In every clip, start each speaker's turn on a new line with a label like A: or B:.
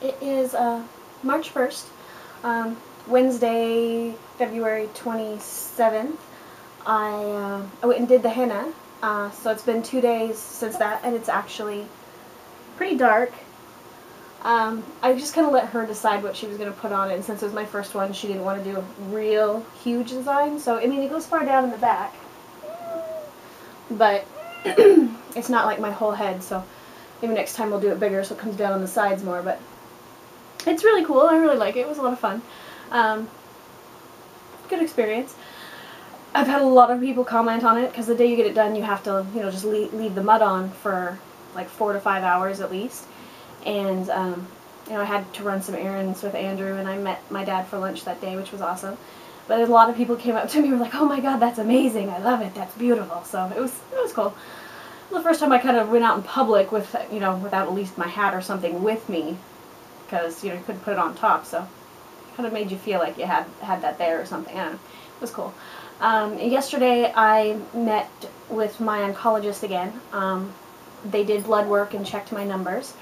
A: It is March 1st, Wednesday, February 27th. I went and did the henna, so it's been 2 days since that, and it's actually pretty dark. I just kind of let her decide what she was going to put on it, and since it was my first one, she didn't want to do a real huge design, so, I mean, it goes far down in the back, but it's not like my whole head, so maybe next time we'll do it bigger so it comes down on the sides more, but it's really cool. I really like it. It was a lot of fun. Good experience. I've had a lot of people comment on it because the day you get it done, you have to, just leave the mud on for like 4 to 5 hours at least. And, I had to run some errands with Andrew, and I met my dad for lunch that day, which was awesome. But a lot of people came up to me and were like, "Oh my God, that's amazing! I love it. That's beautiful." So it was cool. It was the first time I kind of went out in public with, without at least my hat or something with me, because, you couldn't put it on top, so it kind of made you feel like you had that there or something. I don't know. It was cool. Yesterday I met with my oncologist again. They did blood work and checked my numbers.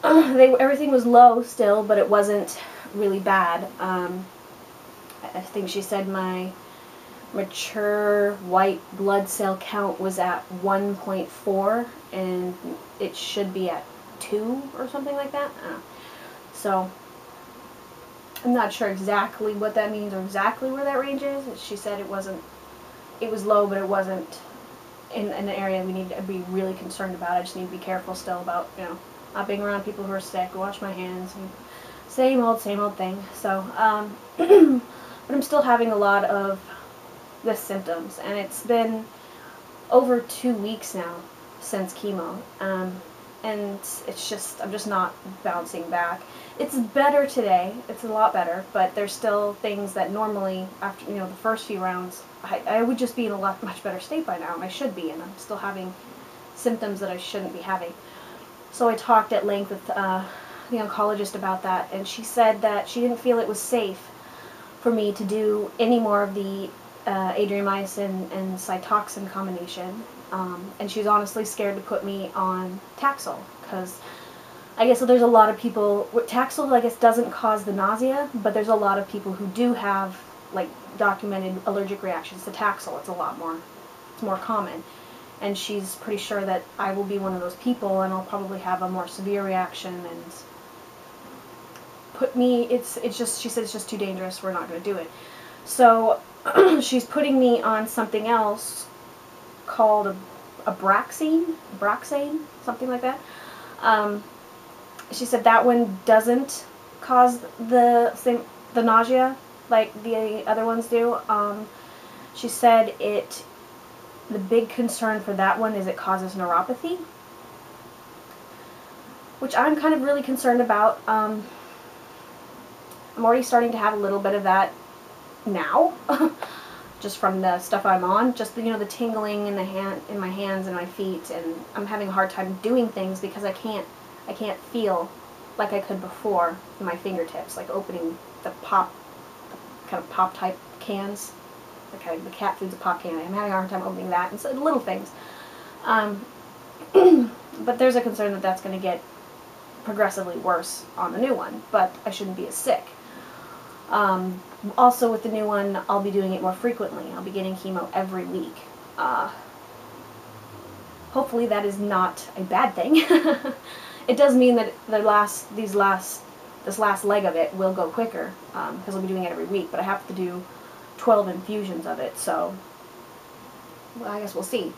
A: Everything was low still, but it wasn't really bad. I think she said my mature white blood cell count was at 1.4, and it should be at 2 or something like that. So I'm not sure exactly what that means or exactly where that range is. She said it was low, but it wasn't in an area we need to be really concerned about. I just need to be careful still about, not being around people who are sick, wash my hands, and same old thing. So, but I'm still having a lot of the symptoms, and it's been over 2 weeks now since chemo, and I'm just not bouncing back. It's better today, it's a lot better, but there's still things that normally, after, the first few rounds, I would just be in a much better state by now, and I should be, and I'm still having symptoms that I shouldn't be having. So I talked at length with the oncologist about that, and she said that she didn't feel it was safe for me to do any more of the adriamycin and Cytoxan combination, and she's honestly scared to put me on Taxol, because I guess there's a lot of people, Taxol I guess doesn't cause the nausea, but there's a lot of people who do have like documented allergic reactions to Taxol. It's more common, and she's pretty sure that I will be one of those people, and I'll probably have a more severe reaction, and she said it's just too dangerous, we're not going to do it. So she's putting me on something else called a Braxane, something like that. She said that one doesn't cause the nausea like the other ones do. She said the big concern for that one is it causes neuropathy, which I'm kind of really concerned about. I'm already starting to have a little bit of that now, just from the stuff I'm on, just the tingling in my hands and my feet, and I'm having a hard time doing things because I can't feel like I could before in my fingertips, like opening the kind of pop type cans, the cat food's a pop can. I'm having a hard time opening that, and so little things. But there's a concern that that's going to get progressively worse on the new one, but I shouldn't be as sick. Also with the new one, I'll be doing it more frequently. I'll be getting chemo every week. Hopefully that is not a bad thing. It does mean that this last leg of it will go quicker, because I'll be doing it every week, but I have to do 12 infusions of it, so well, I guess we'll see.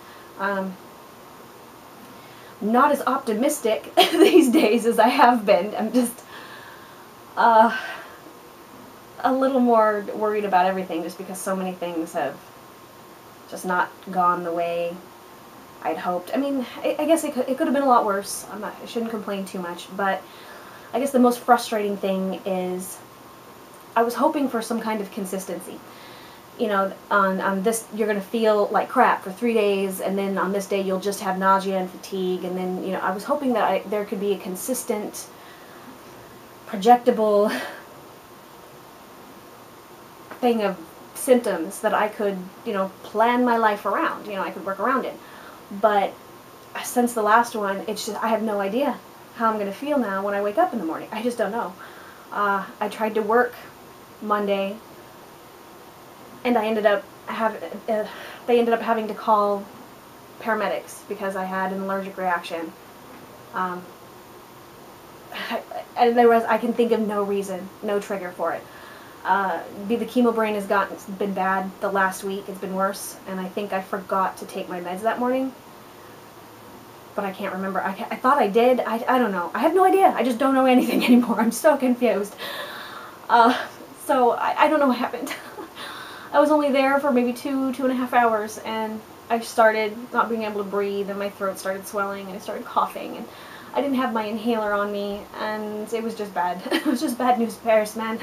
A: Not as optimistic these days as I have been. I'm just a little more worried about everything, just because so many things have just not gone the way I'd hoped. I mean, I guess it could have been a lot worse. I shouldn't complain too much, but I guess the most frustrating thing is I was hoping for some kind of consistency. On this you're going to feel like crap for 3 days, and then on this day you'll just have nausea and fatigue, and then, I was hoping that there could be a consistent, projectable thing of symptoms that I could, plan my life around, I could work around it. But since the last one, it's just, I have no idea. how I'm going to feel now when I wake up in the morning. I just don't know. I tried to work Monday, and I ended up they ended up having to call paramedics because I had an allergic reaction. And I can think of no reason, no trigger for it. The chemo brain has been bad the last week. It's been worse, and I think I forgot to take my meds that morning. But I can't remember. I thought I did. I don't know. I have no idea. I just don't know anything anymore. I'm so confused. So I don't know what happened. I was only there for maybe 2.5 hours, and I started not being able to breathe, and my throat started swelling, and I started coughing, and I didn't have my inhaler on me, and it was just bad. It was just bad news bears, man.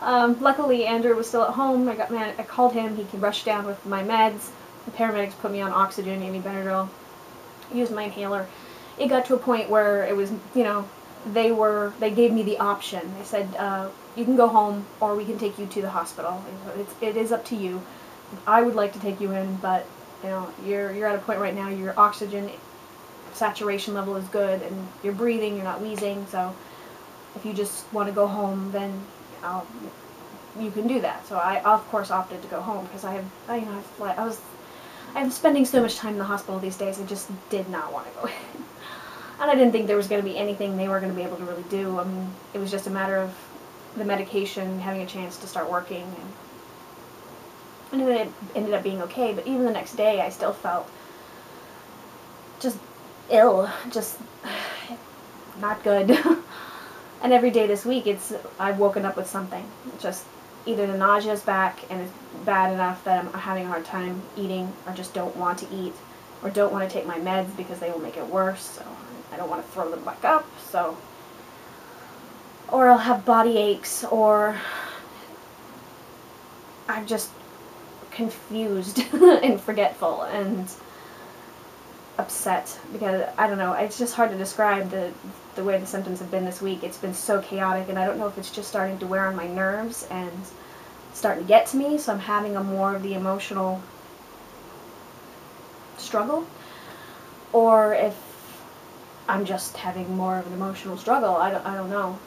A: Luckily, Andrew was still at home. I called him. He rushed down with my meds. The paramedics put me on oxygen, gave me Benadryl, used my inhaler. It got to a point where it was, you know, they gave me the option. They said, you can go home, or we can take you to the hospital. It is up to you. I would like to take you in, but, you know, you're at a point right now, your oxygen saturation level is good, and you're breathing, you're not wheezing, so if you just want to go home, then you can do that. So I, of course, opted to go home, because I'm spending so much time in the hospital these days, I just did not want to go in. And I didn't think there was going to be anything they were going to be able to really do. I mean, it was just a matter of the medication having a chance to start working, and it ended up being okay, but even the next day I still felt just ill, just not good. And every day this week I've woken up with something. Just either the nausea is back and it's bad enough that I'm having a hard time eating, or just don't want to eat, or don't want to take my meds because they will make it worse, so I don't want to throw them back up, so, or I'll have body aches, or I'm just confused and forgetful and upset, because I don't know, it's just hard to describe the way the symptoms have been this week. It's been so chaotic, and I don't know if it's just starting to wear on my nerves and starting to get to me, so I'm having more of the emotional struggle, or if I'm just having more of an emotional struggle. I don't know.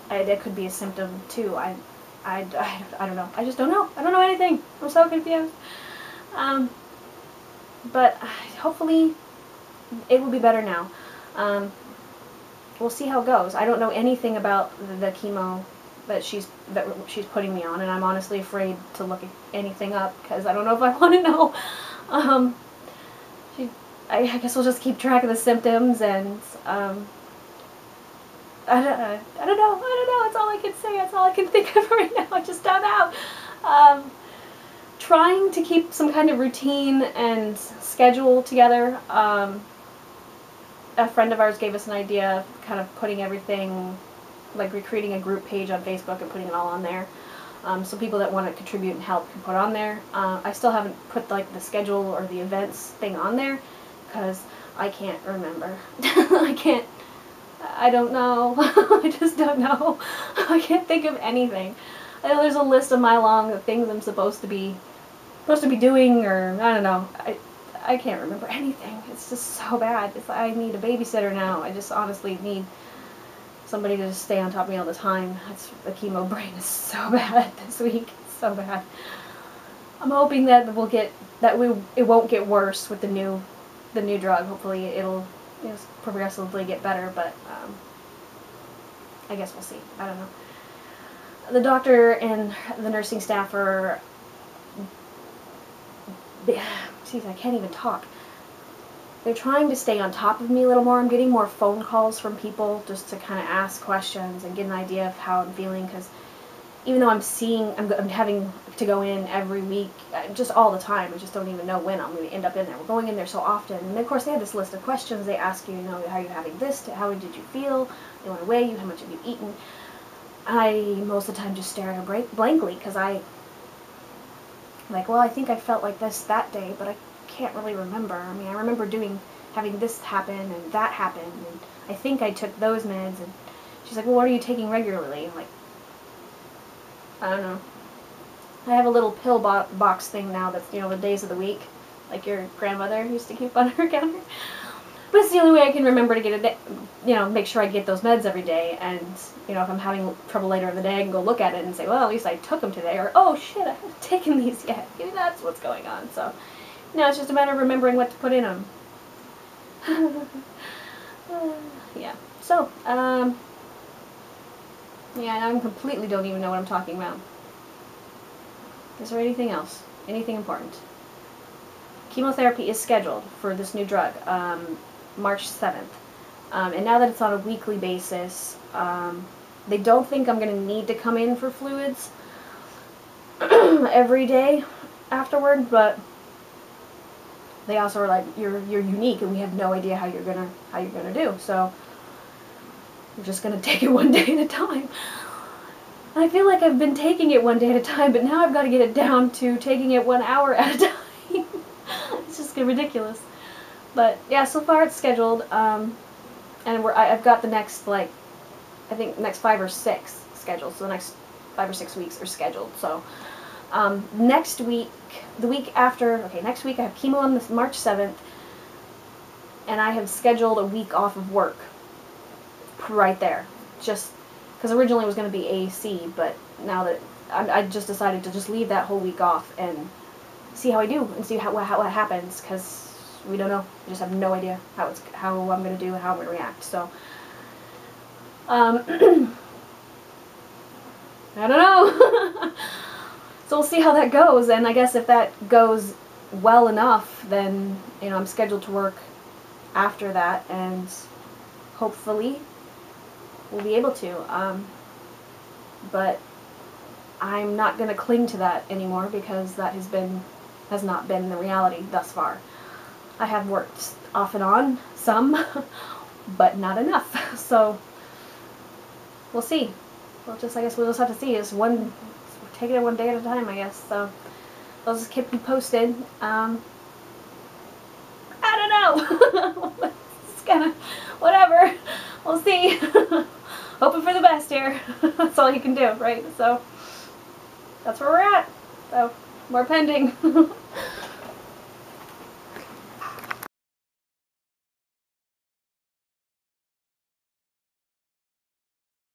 A: That could be a symptom too. I don't know. I just don't know. I don't know anything. I'm so confused. But hopefully it will be better now. We'll see how it goes. I don't know anything about the chemo that she's putting me on, and I'm honestly afraid to look anything up, because I don't know if I want to know. I guess we'll just keep track of the symptoms, and I don't know. That's all I can say. That's all I can think of right now. I just don't know. Trying to keep some kind of routine and schedule together. A friend of ours gave us an idea of kind of putting everything, like recreating a group page on Facebook and putting it all on there. So people that want to contribute and help can put on there. I still haven't put like the schedule or the events thing on there, because I can't remember. I don't know. I just don't know. I can't think of anything. I know there's a list a mile long of things I'm supposed to be doing, or I don't know. I can't remember anything. It's just so bad. I need a babysitter now. I just honestly need somebody to just stay on top of me all the time. The chemo brain is so bad this week. It's so bad. I'm hoping that it won't get worse with the new drug. Hopefully it'll progressively get better, but I guess we'll see. I don't know. The doctor and the nursing staff are, geez, I can't even talk. They're trying to stay on top of me a little more. I'm getting more phone calls from people just to kind of ask questions and get an idea of how I'm feeling, because even though I'm having to go in every week, just all the time, I just don't even know when I'm going to end up in there. We're going in there so often, and of course they have this list of questions. They ask you, how are you having this, how did you feel, they want to weigh you, how much have you eaten. I most of the time just stare at her blankly, because I think I felt like this that day, but I can't really remember. I mean, I remember having this happen and that happen, and I think I took those meds, and she's like, well, what are you taking regularly? I'm like, I don't know. I have a little pill box thing now that's, the days of the week, like your grandmother used to keep on her counter. But it's the only way I can remember to get make sure I get those meds every day. And, if I'm having trouble later in the day, I can go look at it and say, well, at least I took them today. Or, oh, shit, I haven't taken these yet. Maybe that's what's going on. So, it's just a matter of remembering what to put in them. Yeah. So, yeah, I completely don't even know what I'm talking about. Is there anything else? Anything important? Chemotherapy is scheduled for this new drug, March 7th. And now that it's on a weekly basis, they don't think I'm going to need to come in for fluids every day afterward, but they also are like, you're unique and we have no idea how you're gonna do. So we're just gonna take it one day at a time. I feel like I've been taking it one day at a time, but now I've got to get it down to taking it 1 hour at a time. It's just ridiculous. But yeah, so far it's scheduled, and I've got the next, I think next 5 or 6 scheduled. So the next 5 or 6 weeks are scheduled. So next week, the week after, next week I have chemo on March 7th, and I have scheduled a week off of work right there. Just because originally it was going to be AC, but now that I just decided to just leave that whole week off and see how I do and see what happens, because we don't know. We just have no idea how I'm going to do and how I'm going to react. So I don't know. So we'll see how that goes, and I guess if that goes well enough, then I'm scheduled to work after that, and hopefully we'll be able to. But I'm not going to cling to that anymore, because that has not been the reality thus far. I have worked off and on some, but not enough. So we'll see. I guess we'll just have to see. Taking it one day at a time, I guess. So I'll just keep you posted. I don't know. It's kind of whatever. We'll see. Hoping for the best here. That's all you can do, right? So that's where we're at. So more pending.